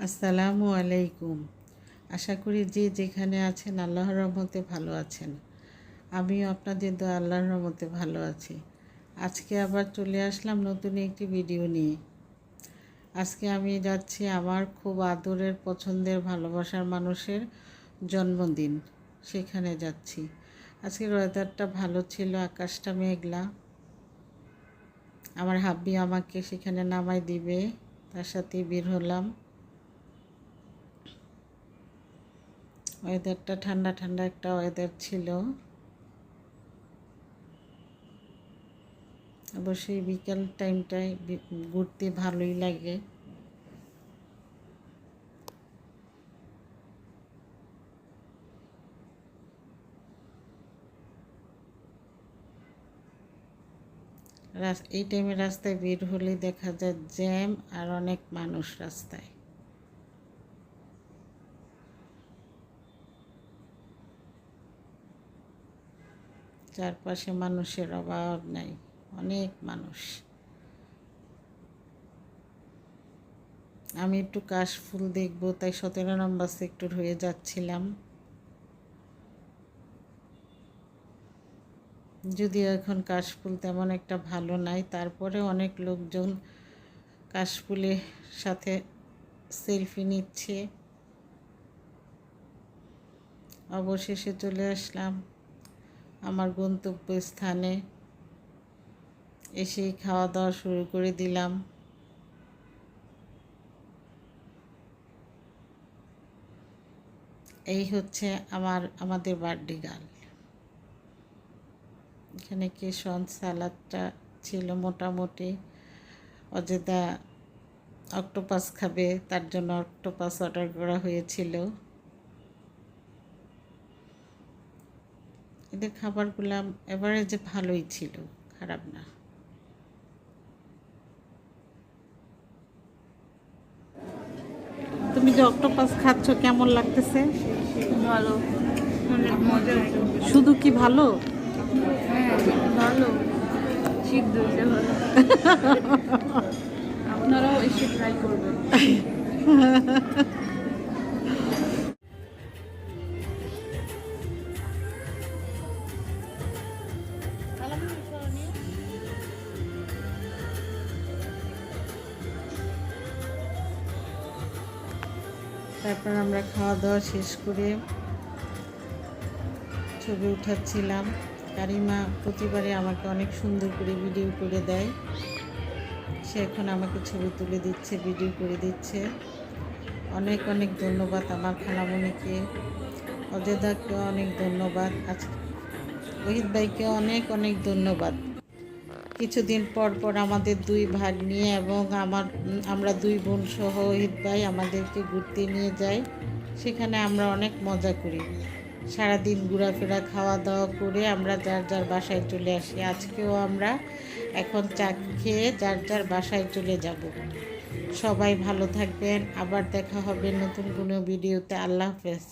আসসালামু আলাইকুম। আশা করি যে যেখানে আছেন আল্লাহর রহমতে ভালো আছেন। আমিও আপনাদের দোয়া আল্লাহর রহমতে ভালো আছি। আজকে আবার চলে আসলাম নতুন একটি ভিডিও নিয়ে। আজকে আমি যাচ্ছি আমার খুব আদরের পছন্দের ভালোবাসার মানুষের জন্মদিন, সেখানে যাচ্ছি। আজকের ওয়েদারটা ভালো ছিল, আকাশটা মেঘলা। আমার হাব্বি আমাকে সেখানে নামাই দিবে, তার সাথে বের হলাম। ওয়েদারটা ঠান্ডা ঠান্ডা একটা ওয়েদার ছিল। অবশ্যই বিকেল টাইমটায় ঘুরতে ভালোই লাগে। এই টাইমে রাস্তায় বের হলে দেখা যায় জ্যাম আর অনেক মানুষ রাস্তায়। চারপাশে মানুষের অভাব নাই, অনেক মানুষ। আমি একটু কাশফুল দেখব তাই 17 নম্বর সেক্টর হয়ে যাচ্ছিলাম। যদিও এখন কাশফুল তেমন একটা ভালো নাই, তারপরে অনেক লোকজন কাশফুলের সাথে সেলফি নিচ্ছে। অবশেষে চলে আসলাম আমার গন্তব্যস্থানে। এসেই খাওয়া দাওয়া শুরু করে দিলাম। এই হচ্ছে আমাদের বার্থডে গার্ল। এখানে কেশন সালাদটা ছিল মোটামুটি। অজেদা অক্টোপাস খাবে, তার জন্য অক্টোপাস অর্ডার করা হয়েছিল। এদের খাবারগুলো এভারেজে ভালোই ছিল, খারাপ না। তুমি যে অক্টোপাস খাচ্ছ কেমন লাগতেছে? ভালো, অনেক মজা। শুধু কি ভালো? হ্যাঁ ভালো, সিদ্ধ হয়েছে ভালো। আপনারাও এসে ট্রাই করবেন। তারপর আমরা খাওয়া দাওয়া শেষ করে ছবি উঠাচ্ছিলাম। কারিমা প্রতিবারে আমাকে অনেক সুন্দর করে ভিডিও করে দেয়। সে এখন আমাকে ছবি তুলে দিচ্ছে, ভিডিও করে দিচ্ছে। অনেক অনেক ধন্যবাদ আমার খালামণিকে, অজেদাকে অনেক ধন্যবাদ, ওহিদ ভাইকে অনেক অনেক ধন্যবাদ। কিছুদিন পর পর আমাদের দুই ভাগ্নি এবং আমরা দুই বোন সহ ওহিদ ভাই আমাদেরকে ঘুরতে নিয়ে যায়। সেখানে আমরা অনেক মজা করি। সারাদিন ঘোরাফেরা খাওয়া দাওয়া করে আমরা যার যার বাসায় চলে আসি। আজকেও আমরা এখন চা খেয়ে যার যার বাসায় চলে যাব। সবাই ভালো থাকবেন, আবার দেখা হবে নতুন কোনো ভিডিওতে। আল্লাহ হাফেজ।